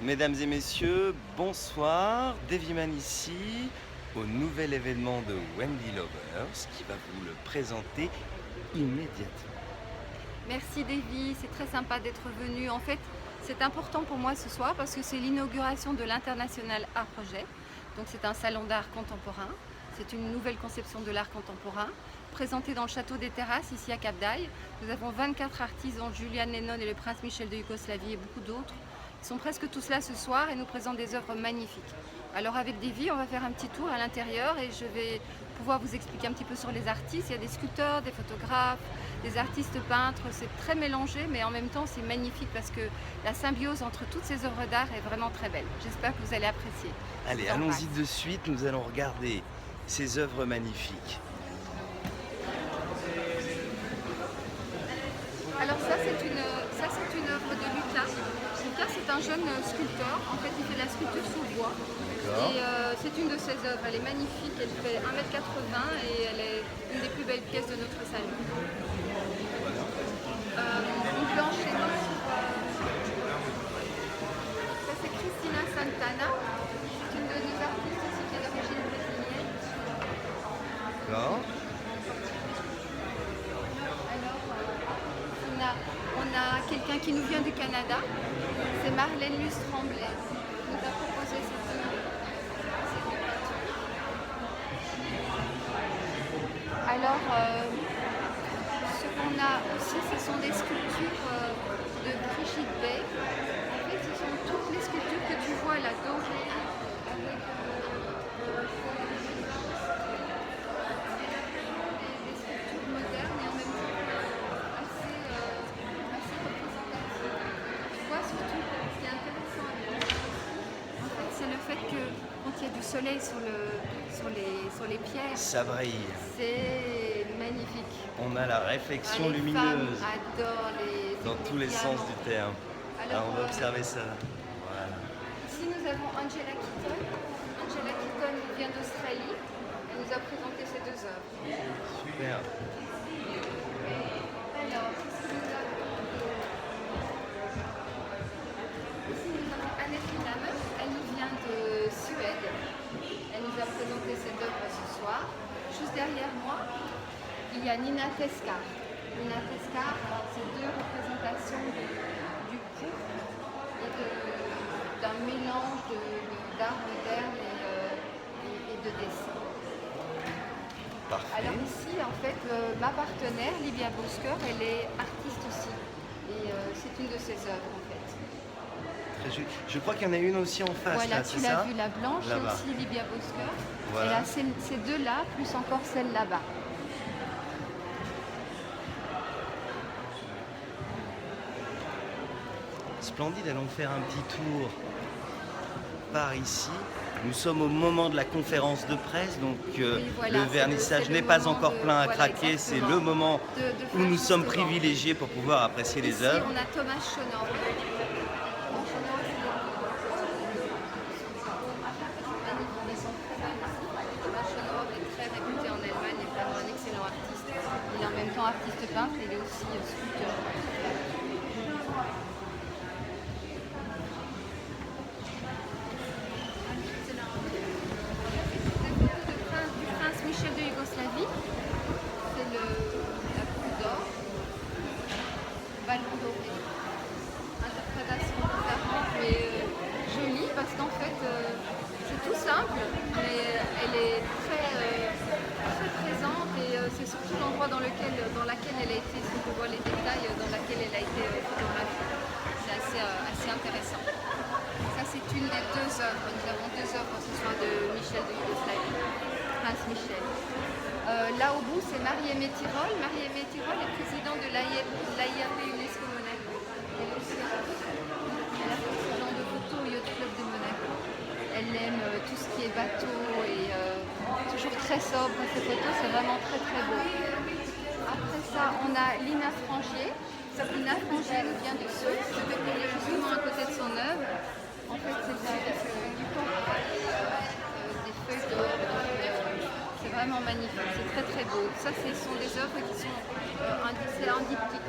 Mesdames et messieurs, bonsoir. Davy ici, au nouvel événement de Wendy Lovers qui va vous le présenter immédiatement. Merci Davy, c'est très sympa d'être venu. En fait, c'est important pour moi ce soir parce que c'est l'inauguration de l'International Art Project. Donc c'est un salon d'art contemporain. C'est une nouvelle conception de l'art contemporain, présentée dans le château des Terrasses, ici à Cap d'Aille. Nous avons 24 artistes, dont Julian Lennon et le prince Michel de Yougoslavie et beaucoup d'autres. Ils sont presque tous là ce soir et nous présentent des œuvres magnifiques. Alors avec Davy, on va faire un petit tour à l'intérieur et je vais pouvoir vous expliquer un petit peu sur les artistes. Il y a des sculpteurs, des photographes, des artistes peintres. C'est très mélangé, mais en même temps c'est magnifique parce que la symbiose entre toutes ces œuvres d'art est vraiment très belle. J'espère que vous allez apprécier. Allez, allons-y de suite, nous allons regarder ces œuvres magnifiques. Alors ça c'est une œuvre de Lucas. Lucas c'est un jeune sculpteur, en fait il fait de la sculpture sous bois. D'accord. Et c'est une de ses œuvres, elle est magnifique, elle fait 1,80 m et elle est une des plus belles pièces de notre salon. Une planche énorme, ça c'est Cristina Santana, c'est une de nos artistes aussi qui est d'origine brésilienne. D'accord. Alors, on a quelqu'un qui nous vient du Canada, c'est Marlène Luce Tremblay, qui nous a proposé cette œuvre. Alors, ce qu'on a aussi, ce sont des sculptures de Brigitte Bay. En fait, ce sont toutes les sculptures que tu vois là, dorées, avec des sculptures modernes et en même temps assez représentatives. Tu vois, surtout, ce qui est intéressant avec les sculptures, en fait, c'est le fait que quand il y a du soleil sur les pierres, Ça brille. c'est magnifique. On a la réflexion Les lumineuse femmes adorent dans tous les sens du terme. Alors on va observer ça. Voilà. Ici nous avons Angela Keaton. Angela Keaton vient d'Australie. Elle nous a présenté ces deux œuvres. Super. Alors, ici nous avons Annette Lammer. Elle nous vient de Suède. Elle nous a présenté cette œuvre ce soir. Juste derrière moi, il y a Nina Teskar. Nina Teskar, c'est deux représentations du pourpre et d'un mélange d'art moderne et de dessin. Parfait. Alors ici, en fait, ma partenaire, Livia Bosker, elle est artiste aussi. Et c'est une de ses œuvres, en fait. Très joli. Je crois qu'il y en a une aussi en face, Voilà, là, tu c'est l'as ça? vu, la blanche, et Là-bas. aussi Livia Bosker. Voilà. Elle a ces deux-là, plus encore celle là-bas. Splendide, allons faire un petit tour par ici. Nous sommes au moment de la conférence de presse, donc Oui, voilà, le vernissage c'est le n'est pas moment encore de- plein à voilà, craquer, c'est exactement. le moment De où faire nous sommes justement. privilégiés pour pouvoir apprécier les Ici, œuvres. on a Thomas Schonor. Ils sont très belles ici. Thomas Schonor est très réputé en Allemagne, est vraiment un excellent artiste. Il est en même temps artiste peintre, il est aussi sculpteur. Du prince Michel de Yougoslavie, c'est la coupe d'or, ballon doré. Interprétation différente mais jolie parce qu'en fait c'est tout simple mais elle est très présente et c'est surtout l'endroit dans laquelle elle a été, si on peut voir les détails dans laquelle elle a été photographiée. C'est assez intéressant. Ça c'est une des deux œuvres. Nous avons deux œuvres ce soir de Michel de Yougoslavie, Prince Michel. Là au bout c'est Marie-Aimée Tirol. Marie-Aimée Tirol est présidente de l'AIRP UNESCO Monaco. Elle est aussi artiste. Elle a fait ce genre de photos au Yacht Club de Monaco. Elle aime tout ce qui est bateau et toujours très sobre. Ces photos, c'est vraiment très beau. Après ça, on a Lina Frangier. Lina Frangier nous vient du sud. Je vais vous lire justement à côté de son œuvre. En fait, c'est avec du porc, des feuilles d'or. C'est vraiment magnifique, c'est très beau. Ça, ce sont des œuvres qui sont c'est un diptyque.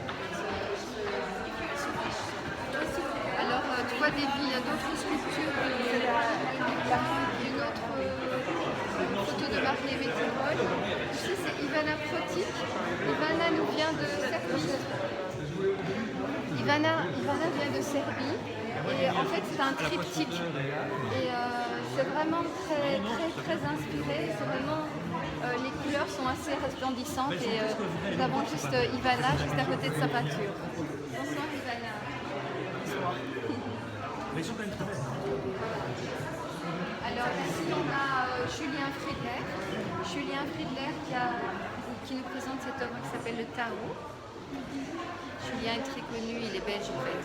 Alors, tu vois voit Davy, il y a d'autres sculptures. Il y a une autre photo de Marley Météorol. Ici, c'est Ivana Protic. Ivana nous vient de Serbie. Ivana vient de Serbie. Et en fait, c'est un triptyque. Et c'est vraiment très inspiré. C'est vraiment, les couleurs sont assez resplendissantes. Et nous avons juste Ivana juste à côté de sa peinture. Bonsoir Ivana. Mais ils sont quand même très belles. Alors ici on a Julien Friedler qui nous présente cette œuvre qui s'appelle le Tao. Julien est très connu, il est belge en fait.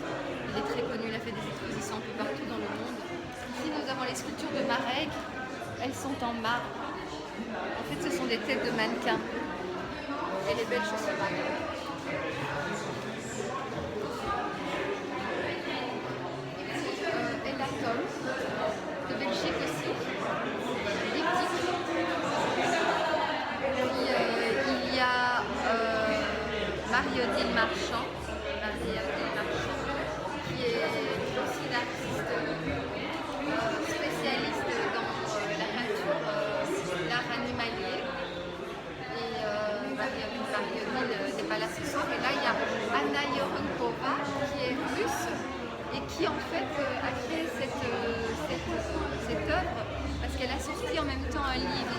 Il est très connu, il a fait des expositions un peu partout dans le monde. Ici nous avons les sculptures de Marek, elles sont en marbre. En fait ce sont des têtes de mannequins. Elle est belge aussi. Ella Tom, de Belgique aussi. Diptyque. Puis il y a Marie-Odile Marchand, qui est aussi une artiste spécialiste dans la peinture, l'art animalier. Et Marie-Odile n'est pas là ce soir. Et là, il y a Anna Yorenkova, qui est russe et qui en fait a créé cette œuvre parce qu'elle a sorti en même temps un livre.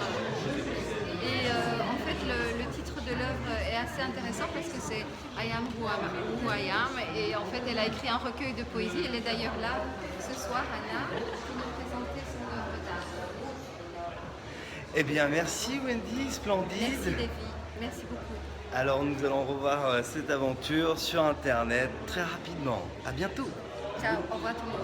Et en fait, le titre de l'œuvre est assez intéressant parce que c'est I am who I am. Et en fait, elle a écrit un recueil de poésie. Elle est d'ailleurs là ce soir, Anna, pour nous présenter son œuvre d'art. Eh bien, merci Wendy, splendide. Merci Davy, merci beaucoup. Alors, nous allons revoir cette aventure sur Internet très rapidement. À bientôt. Ciao, au revoir tout le monde.